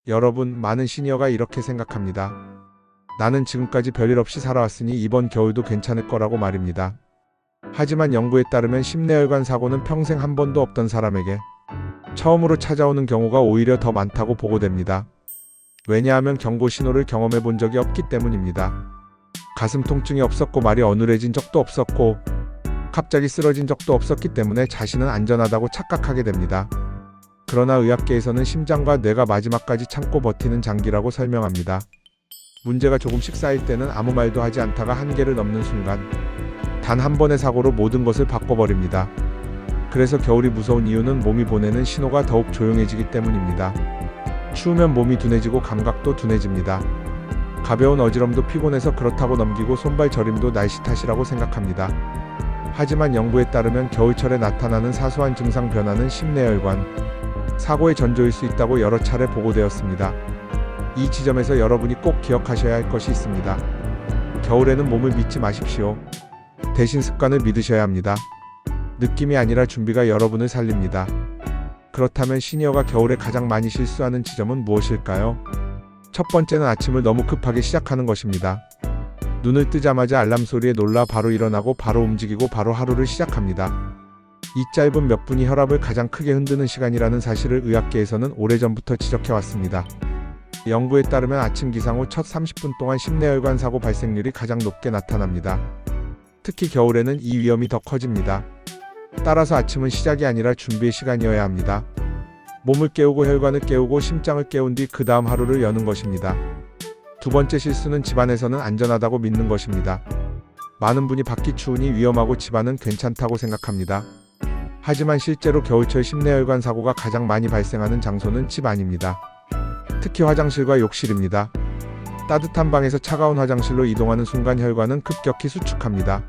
여러분, 많은 시니어가 이렇게 생각합니다. 나는 지금까지 별일 없이 살아왔으니 이번 겨울도 괜찮을 거라고 말입니다. 하지만 연구에 따르면 심내혈관 사고는 평생 한 번도 없던 사람에게 처음으로 찾아오는 경우가 오히려 더 많다고 보고됩니다. 왜냐하면 경고 신호를 경험해 본 적이 없기 때문입니다. 가슴 통증이 없었고 말이 어눌해진 적도 없었고 갑자기 쓰러진 적도 없었기 때문에 자신은 안전하다고 착각하게 됩니다. 그러나 의학계에서는 심장과 뇌가 마지막까지 참고 버티는 장기라고 설명합니다. 문제가 조금씩 쌓일 때는 아무 말도 하지 않다가 한계를 넘는 순간 단 한 번의 사고로 모든 것을 바꿔버립니다. 그래서 겨울이 무서운 이유는 몸이 보내는 신호가 더욱 조용해지기 때문입니다. 추우면 몸이 둔해지고 감각도 둔해집니다. 가벼운 어지럼도 피곤해서 그렇다고 넘기고 손발 저림도 날씨 탓이라고 생각합니다. 하지만 연구에 따르면 겨울철에 나타나는 사소한 증상 변화는 심내혈관 사고의 전조일 수 있다고 여러 차례 보고되었습니다. 이 지점에서 여러분이 꼭 기억하셔야 할 것이 있습니다. 겨울에는 몸을 믿지 마십시오. 대신 습관을 믿으셔야 합니다. 느낌이 아니라 준비가 여러분을 살립니다. 그렇다면 시니어가 겨울에 가장 많이 실수하는 지점은 무엇일까요? 첫 번째는 아침을 너무 급하게 시작하는 것입니다. 눈을 뜨자마자 알람 소리에 놀라 바로 일어나고 바로 움직이고 바로 하루를 시작합니다. 이 짧은 몇 분이 혈압을 가장 크게 흔드는 시간이라는 사실을 의학계에서는 오래전부터 지적해왔습니다. 연구에 따르면 아침 기상 후 첫 30분 동안 심내혈관 사고 발생률이 가장 높게 나타납니다. 특히 겨울에는 이 위험이 더 커집니다. 따라서 아침은 시작이 아니라 준비의 시간이어야 합니다. 몸을 깨우고 혈관을 깨우고 심장을 깨운 뒤 그 다음 하루를 여는 것입니다. 두 번째 실수는 집안에서는 안전하다고 믿는 것입니다. 많은 분이 밖이 추우니 위험하고 집안은 괜찮다고 생각합니다. 하지만 실제로 겨울철 심내혈관 사고가 가장 많이 발생하는 장소는 집 안입니다. 특히 화장실과 욕실입니다. 따뜻한 방에서 차가운 화장실로 이동하는 순간 혈관은 급격히 수축합니다.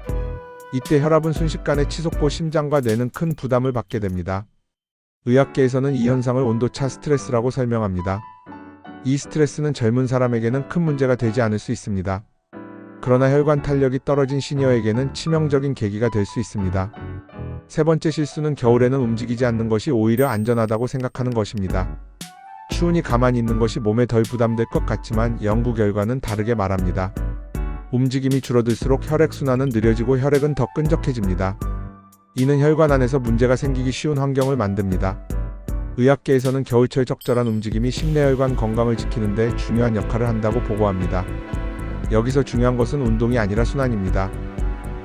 이때 혈압은 순식간에 치솟고 심장과 뇌는 큰 부담을 받게 됩니다. 의학계에서는 이 현상을 온도차 스트레스라고 설명합니다. 이 스트레스는 젊은 사람에게는 큰 문제가 되지 않을 수 있습니다. 그러나 혈관 탄력이 떨어진 시니어에게는 치명적인 계기가 될 수 있습니다. 세 번째 실수는 겨울에는 움직이지 않는 것이 오히려 안전하다고 생각하는 것입니다. 추우니 가만히 있는 것이 몸에 덜 부담될 것 같지만 연구 결과는 다르게 말합니다. 움직임이 줄어들수록 혈액순환은 느려지고 혈액은 더 끈적해집니다. 이는 혈관 안에서 문제가 생기기 쉬운 환경을 만듭니다. 의학계에서는 겨울철 적절한 움직임이 심내혈관 건강을 지키는 데 중요한 역할을 한다고 보고합니다. 여기서 중요한 것은 운동이 아니라 순환입니다.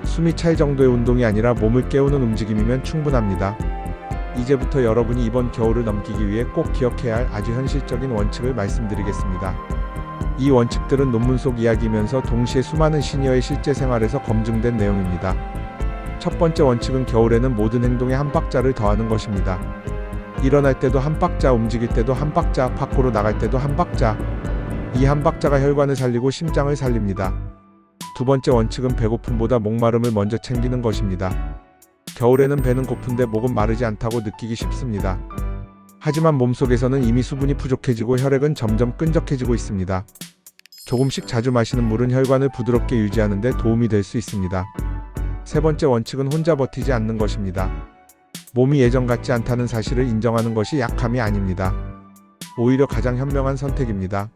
숨이 찰 정도의 운동이 아니라 몸을 깨우는 움직임이면 충분합니다. 이제부터 여러분이 이번 겨울을 넘기기 위해 꼭 기억해야 할 아주 현실적인 원칙을 말씀드리겠습니다. 이 원칙들은 논문 속 이야기이면서 동시에 수많은 시니어의 실제 생활에서 검증된 내용입니다. 첫 번째 원칙은 겨울에는 모든 행동에 한 박자를 더하는 것입니다. 일어날 때도 한 박자, 움직일 때도 한 박자, 밖으로 나갈 때도 한 박자. 이 한 박자가 혈관을 살리고 심장을 살립니다. 두 번째 원칙은 배고픔보다 목마름을 먼저 챙기는 것입니다. 겨울에는 배는 고픈데 목은 마르지 않다고 느끼기 쉽습니다. 하지만 몸속에서는 이미 수분이 부족해지고 혈액은 점점 끈적해지고 있습니다. 조금씩 자주 마시는 물은 혈관을 부드럽게 유지하는 데 도움이 될 수 있습니다. 세 번째 원칙은 혼자 버티지 않는 것입니다. 몸이 예전 같지 않다는 사실을 인정하는 것이 약함이 아닙니다. 오히려 가장 현명한 선택입니다.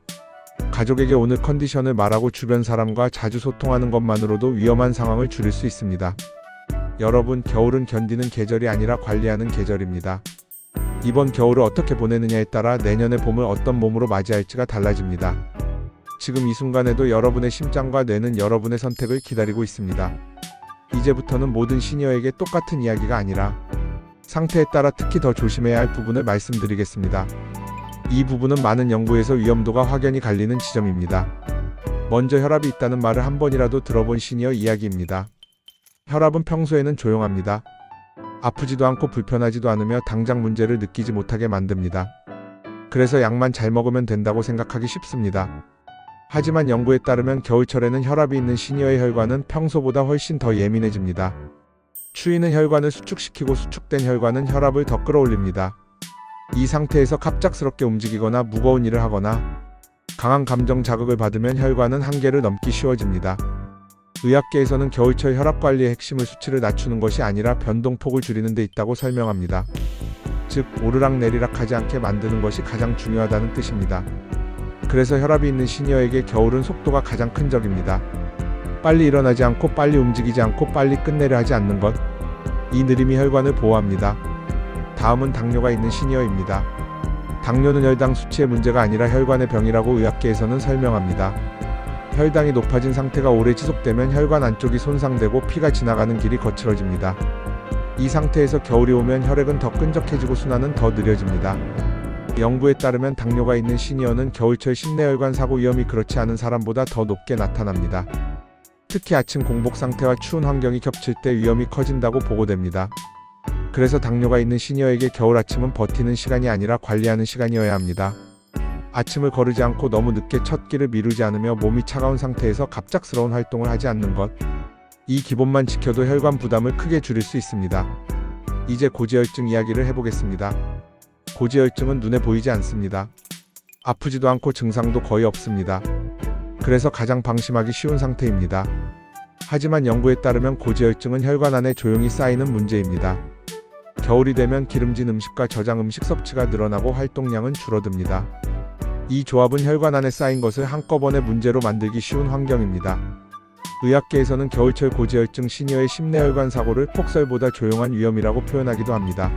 가족에게 오늘 컨디션을 말하고 주변 사람과 자주 소통하는 것만으로도 위험한 상황을 줄일 수 있습니다. 여러분, 겨울은 견디는 계절이 아니라 관리하는 계절입니다. 이번 겨울을 어떻게 보내느냐에 따라 내년의 봄을 어떤 몸으로 맞이할지가 달라집니다. 지금 이 순간에도 여러분의 심장과 뇌는 여러분의 선택을 기다리고 있습니다. 이제부터는 모든 시니어에게 똑같은 이야기가 아니라 상태에 따라 특히 더 조심해야 할 부분을 말씀드리겠습니다. 이 부분은 많은 연구에서 위험도가 확연히 갈리는 지점입니다. 먼저 혈압이 있다는 말을 한 번이라도 들어본 시니어 이야기입니다. 혈압은 평소에는 조용합니다. 아프지도 않고 불편하지도 않으며 당장 문제를 느끼지 못하게 만듭니다. 그래서 약만 잘 먹으면 된다고 생각하기 쉽습니다. 하지만 연구에 따르면 겨울철에는 혈압이 있는 시니어의 혈관은 평소보다 훨씬 더 예민해집니다. 추위는 혈관을 수축시키고 수축된 혈관은 혈압을 더 끌어올립니다. 이 상태에서 갑작스럽게 움직이거나 무거운 일을 하거나 강한 감정 자극을 받으면 혈관은 한계를 넘기 쉬워집니다. 의학계에서는 겨울철 혈압 관리의 핵심을 수치를 낮추는 것이 아니라 변동폭을 줄이는 데 있다고 설명합니다. 즉 오르락내리락 하지 않게 만드는 것이 가장 중요하다는 뜻입니다. 그래서 혈압이 있는 시니어에게 겨울은 속도가 가장 큰 적입니다. 빨리 일어나지 않고 빨리 움직이지 않고 빨리 끝내려 하지 않는 것. 이 느림이 혈관을 보호합니다. 다음은 당뇨가 있는 시니어입니다. 당뇨는 혈당 수치의 문제가 아니라 혈관의 병이라고 의학계에서는 설명합니다. 혈당이 높아진 상태가 오래 지속되면 혈관 안쪽이 손상되고 피가 지나가는 길이 거칠어집니다. 이 상태에서 겨울이 오면 혈액은 더 끈적해지고 순환은 더 느려집니다. 연구에 따르면 당뇨가 있는 시니어는 겨울철 심내혈관 사고 위험이 그렇지 않은 사람보다 더 높게 나타납니다. 특히 아침 공복 상태와 추운 환경이 겹칠 때 위험이 커진다고 보고됩니다. 그래서 당뇨가 있는 시니어에게 겨울 아침은 버티는 시간이 아니라 관리하는 시간이어야 합니다. 아침을 거르지 않고 너무 늦게 첫 끼를 미루지 않으며 몸이 차가운 상태에서 갑작스러운 활동을 하지 않는 것. 이 기본만 지켜도 혈관 부담을 크게 줄일 수 있습니다. 이제 고지혈증 이야기를 해보겠습니다. 고지혈증은 눈에 보이지 않습니다. 아프지도 않고 증상도 거의 없습니다. 그래서 가장 방심하기 쉬운 상태입니다. 하지만 연구에 따르면 고지혈증은 혈관 안에 조용히 쌓이는 문제입니다. 겨울이 되면 기름진 음식과 저장 음식 섭취가 늘어나고 활동량은 줄어듭니다. 이 조합은 혈관 안에 쌓인 것을 한꺼번에 문제로 만들기 쉬운 환경입니다. 의학계에서는 겨울철 고지혈증 시니어의 심내혈관 사고를 폭설보다 조용한 위험이라고 표현하기도 합니다.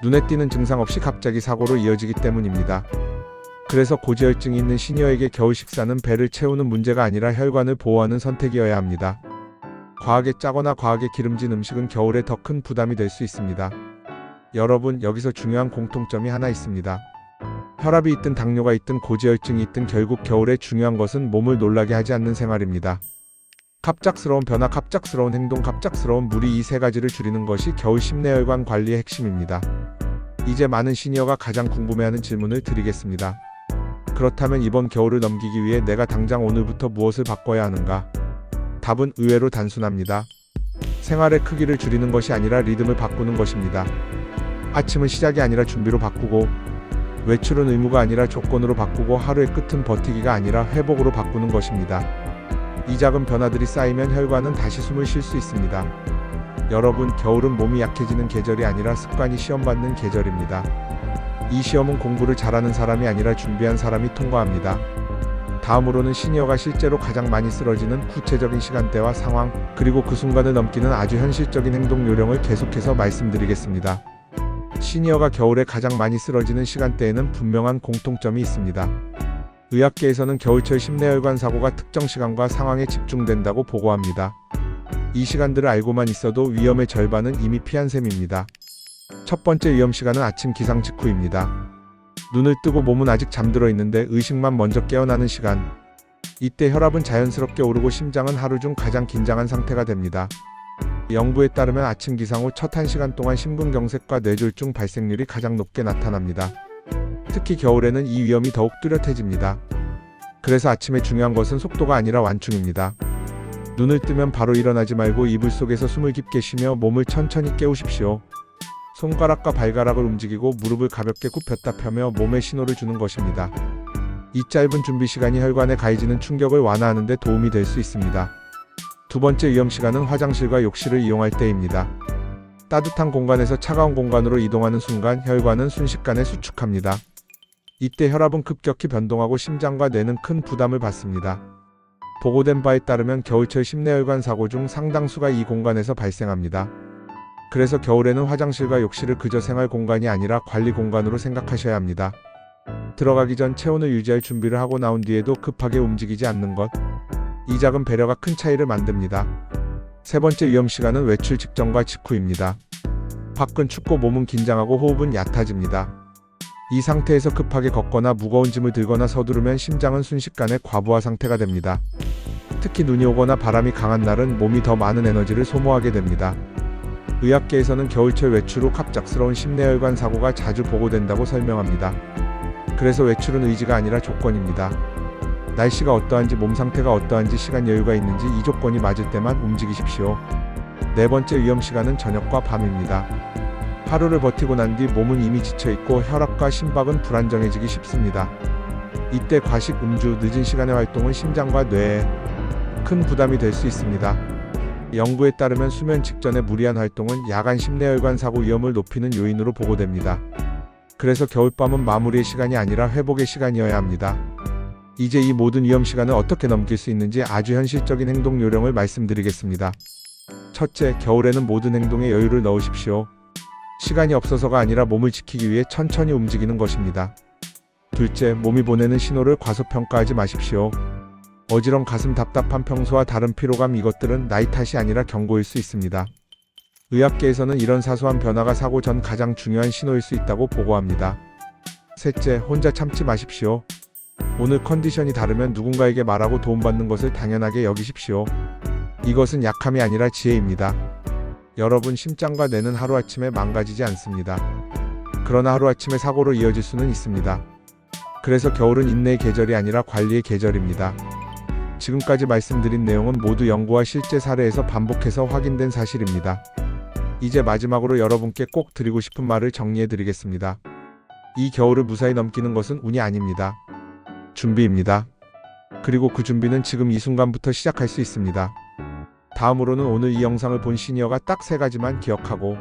눈에 띄는 증상 없이 갑자기 사고로 이어지기 때문입니다. 그래서 고지혈증이 있는 시니어에게 겨울 식사는 배를 채우는 문제가 아니라 혈관을 보호하는 선택이어야 합니다. 과하게 짜거나 과하게 기름진 음식은 겨울에 더 큰 부담이 될 수 있습니다. 여러분, 여기서 중요한 공통점이 하나 있습니다. 혈압이 있든 당뇨가 있든 고지혈증이 있든 결국 겨울에 중요한 것은 몸을 놀라게 하지 않는 생활입니다. 갑작스러운 변화, 갑작스러운 행동, 갑작스러운 무리, 이 세 가지를 줄이는 것이 겨울 심내혈관 관리의 핵심입니다. 이제 많은 시니어가 가장 궁금해하는 질문을 드리겠습니다. 그렇다면 이번 겨울을 넘기기 위해 내가 당장 오늘부터 무엇을 바꿔야 하는가? 답은 의외로 단순합니다. 생활의 크기를 줄이는 것이 아니라 리듬을 바꾸는 것입니다. 아침은 시작이 아니라 준비로 바꾸고, 외출은 의무가 아니라 조건으로 바꾸고, 하루의 끝은 버티기가 아니라 회복으로 바꾸는 것입니다. 이 작은 변화들이 쌓이면 혈관은 다시 숨을 쉴 수 있습니다. 여러분, 겨울은 몸이 약해지는 계절이 아니라 습관이 시험받는 계절입니다. 이 시험은 공부를 잘하는 사람이 아니라 준비한 사람이 통과합니다. 다음으로는 시니어가 실제로 가장 많이 쓰러지는 구체적인 시간대와 상황, 그리고 그 순간을 넘기는 아주 현실적인 행동 요령을 계속해서 말씀드리겠습니다. 시니어가 겨울에 가장 많이 쓰러지는 시간대에는 분명한 공통점이 있습니다. 의학계에서는 겨울철 심내혈관 사고가 특정 시간과 상황에 집중된다고 보고합니다. 이 시간들을 알고만 있어도 위험의 절반은 이미 피한 셈입니다. 첫 번째 위험 시간은 아침 기상 직후입니다. 눈을 뜨고 몸은 아직 잠들어 있는데 의식만 먼저 깨어나는 시간. 이때 혈압은 자연스럽게 오르고 심장은 하루 중 가장 긴장한 상태가 됩니다. 연구에 따르면 아침 기상 후 첫 1시간 동안 심근경색과 뇌졸중 발생률이 가장 높게 나타납니다. 특히 겨울에는 이 위험이 더욱 뚜렷해집니다. 그래서 아침에 중요한 것은 속도가 아니라 완충입니다. 눈을 뜨면 바로 일어나지 말고 이불 속에서 숨을 깊게 쉬며 몸을 천천히 깨우십시오. 손가락과 발가락을 움직이고 무릎을 가볍게 굽혔다 펴며 몸에 신호를 주는 것입니다. 이 짧은 준비 시간이 혈관에 가해지는 충격을 완화하는 데 도움이 될 수 있습니다. 두 번째 위험 시간은 화장실과 욕실을 이용할 때입니다. 따뜻한 공간에서 차가운 공간으로 이동하는 순간 혈관은 순식간에 수축합니다. 이때 혈압은 급격히 변동하고 심장과 뇌는 큰 부담을 받습니다. 보고된 바에 따르면 겨울철 심내혈관 사고 중 상당수가 이 공간에서 발생합니다. 그래서 겨울에는 화장실과 욕실을 그저 생활 공간이 아니라 관리 공간으로 생각하셔야 합니다. 들어가기 전 체온을 유지할 준비를 하고 나온 뒤에도 급하게 움직이지 않는 것. 이 작은 배려가 큰 차이를 만듭니다. 세 번째 위험 시간은 외출 직전과 직후입니다. 밖은 춥고 몸은 긴장하고 호흡은 얕아집니다. 이 상태에서 급하게 걷거나 무거운 짐을 들거나 서두르면 심장은 순식간에 과부하 상태가 됩니다. 특히 눈이 오거나 바람이 강한 날은 몸이 더 많은 에너지를 소모하게 됩니다. 의학계에서는 겨울철 외출 후 갑작스러운 심내혈관 사고가 자주 보고된다고 설명합니다. 그래서 외출은 의지가 아니라 조건입니다. 날씨가 어떠한지, 몸 상태가 어떠한지, 시간 여유가 있는지 이 조건이 맞을 때만 움직이십시오. 네 번째 위험 시간은 저녁과 밤입니다. 하루를 버티고 난 뒤 몸은 이미 지쳐있고 혈압과 심박은 불안정해지기 쉽습니다. 이때 과식, 음주, 늦은 시간의 활동은 심장과 뇌에 큰 부담이 될 수 있습니다. 연구에 따르면 수면 직전의 무리한 활동은 야간 심내혈관 사고 위험을 높이는 요인으로 보고됩니다. 그래서 겨울밤은 마무리의 시간이 아니라 회복의 시간이어야 합니다. 이제 이 모든 위험 시간을 어떻게 넘길 수 있는지 아주 현실적인 행동 요령을 말씀드리겠습니다. 첫째, 겨울에는 모든 행동에 여유를 넣으십시오. 시간이 없어서가 아니라 몸을 지키기 위해 천천히 움직이는 것입니다. 둘째, 몸이 보내는 신호를 과소평가하지 마십시오. 어지럼 가슴 답답한 평소와 다른 피로감, 이것들은 나이 탓이 아니라 경고일 수 있습니다. 의학계에서는 이런 사소한 변화가 사고 전 가장 중요한 신호일 수 있다고 보고합니다. 셋째, 혼자 참지 마십시오. 오늘 컨디션이 다르면 누군가에게 말하고 도움받는 것을 당연하게 여기십시오. 이것은 약함이 아니라 지혜입니다. 여러분, 심장과 뇌는 하루아침에 망가지지 않습니다. 그러나 하루아침에 사고로 이어질 수는 있습니다. 그래서 겨울은 인내의 계절이 아니라 관리의 계절입니다. 지금까지 말씀드린 내용은 모두 연구와 실제 사례에서 반복해서 확인된 사실입니다. 이제 마지막으로 여러분께 꼭 드리고 싶은 말을 정리해 드리겠습니다. 이 겨울을 무사히 넘기는 것은 운이 아닙니다. 준비입니다. 그리고 그 준비는 지금 이 순간부터 시작할 수 있습니다. 다음으로는 오늘 이 영상을 본 시니어가 딱 3가지만 기억하고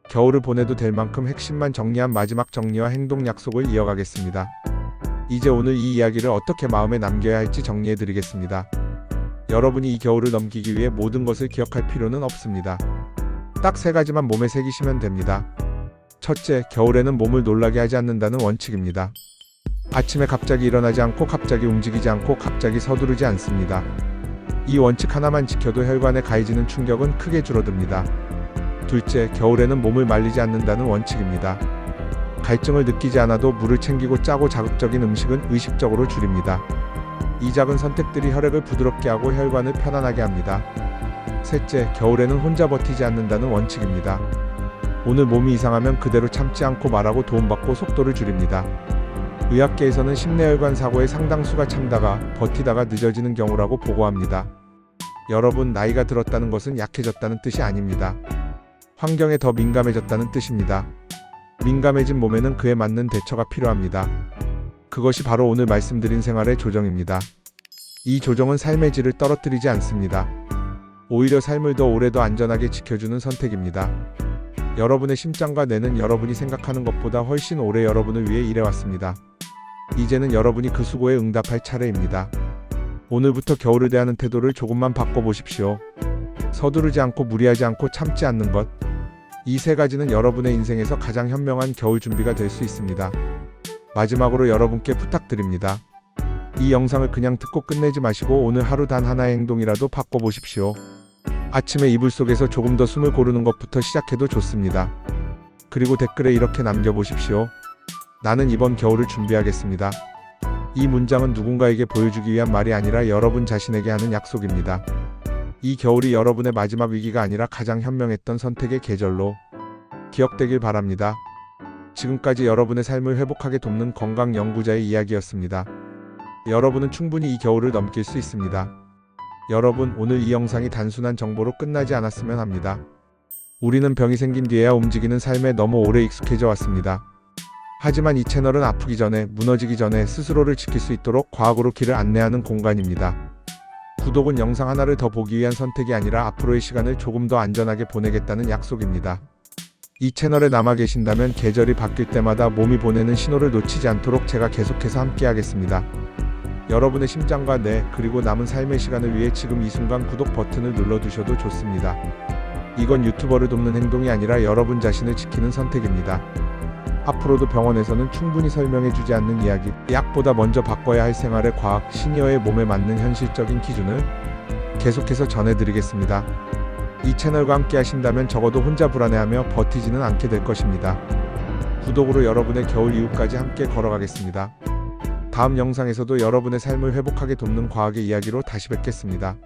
겨울을 보내도 될 만큼 핵심만 정리한 마지막 정리와 행동 약속을 이어가겠습니다. 이제 오늘 이 이야기를 어떻게 마음에 남겨야 할지 정리해 드리겠습니다. 여러분이 이 겨울을 넘기기 위해 모든 것을 기억할 필요는 없습니다. 딱 3가지만 몸에 새기시면 됩니다. 첫째, 겨울에는 몸을 놀라게 하지 않는다는 원칙입니다. 아침에 갑자기 일어나지 않고 갑자기 움직이지 않고 갑자기 서두르지 않습니다. 이 원칙 하나만 지켜도 혈관에 가해지는 충격은 크게 줄어듭니다. 둘째, 겨울에는 몸을 말리지 않는다는 원칙입니다. 갈증을 느끼지 않아도 물을 챙기고 짜고 자극적인 음식은 의식적으로 줄입니다. 이 작은 선택들이 혈액을 부드럽게 하고 혈관을 편안하게 합니다. 셋째, 겨울에는 혼자 버티지 않는다는 원칙입니다. 오늘 몸이 이상하면 그대로 참지 않고 말하고 도움받고 속도를 줄입니다. 의학계에서는 심내혈관 사고의 상당수가 참다가 버티다가 늦어지는 경우라고 보고합니다. 여러분, 나이가 들었다는 것은 약해졌다는 뜻이 아닙니다. 환경에 더 민감해졌다는 뜻입니다. 민감해진 몸에는 그에 맞는 대처가 필요합니다. 그것이 바로 오늘 말씀드린 생활의 조정입니다. 이 조정은 삶의 질을 떨어뜨리지 않습니다. 오히려 삶을 더 오래 더 안전하게 지켜주는 선택입니다. 여러분의 심장과 뇌는 여러분이 생각하는 것보다 훨씬 오래 여러분을 위해 일해왔습니다. 이제는 여러분이 그 수고에 응답할 차례입니다. 오늘부터 겨울을 대하는 태도를 조금만 바꿔보십시오. 서두르지 않고 무리하지 않고 참지 않는 것. 이 3가지는 여러분의 인생에서 가장 현명한 겨울 준비가 될 수 있습니다. 마지막으로 여러분께 부탁드립니다. 이 영상을 그냥 듣고 끝내지 마시고 오늘 하루 단 하나의 행동이라도 바꿔보십시오. 아침에 이불 속에서 조금 더 숨을 고르는 것부터 시작해도 좋습니다. 그리고 댓글에 이렇게 남겨보십시오. 나는 이번 겨울을 준비하겠습니다. 이 문장은 누군가에게 보여주기 위한 말이 아니라 여러분 자신에게 하는 약속입니다. 이 겨울이 여러분의 마지막 위기가 아니라 가장 현명했던 선택의 계절로 기억되길 바랍니다. 지금까지 여러분의 삶을 회복하게 돕는 건강 연구자의 이야기였습니다. 여러분은 충분히 이 겨울을 넘길 수 있습니다. 여러분, 오늘 이 영상이 단순한 정보로 끝나지 않았으면 합니다. 우리는 병이 생긴 뒤에야 움직이는 삶에 너무 오래 익숙해져 왔습니다. 하지만 이 채널은 아프기 전에, 무너지기 전에 스스로를 지킬 수 있도록 과학으로 길을 안내하는 공간입니다. 구독은 영상 하나를 더 보기 위한 선택이 아니라 앞으로의 시간을 조금 더 안전하게 보내겠다는 약속입니다. 이 채널에 남아 계신다면 계절이 바뀔 때마다 몸이 보내는 신호를 놓치지 않도록 제가 계속해서 함께하겠습니다. 여러분의 심장과 뇌, 그리고 남은 삶의 시간을 위해 지금 이 순간 구독 버튼을 눌러두셔도 좋습니다. 이건 유튜버를 돕는 행동이 아니라 여러분 자신을 지키는 선택입니다. 앞으로도 병원에서는 충분히 설명해주지 않는 이야기, 약보다 먼저 바꿔야 할 생활의 과학, 시니어의 몸에 맞는 현실적인 기준을 계속해서 전해드리겠습니다. 이 채널과 함께 하신다면 적어도 혼자 불안해하며 버티지는 않게 될 것입니다. 구독으로 여러분의 겨울 이후까지 함께 걸어가겠습니다. 다음 영상에서도 여러분의 삶을 회복하게 돕는 과학의 이야기로 다시 뵙겠습니다.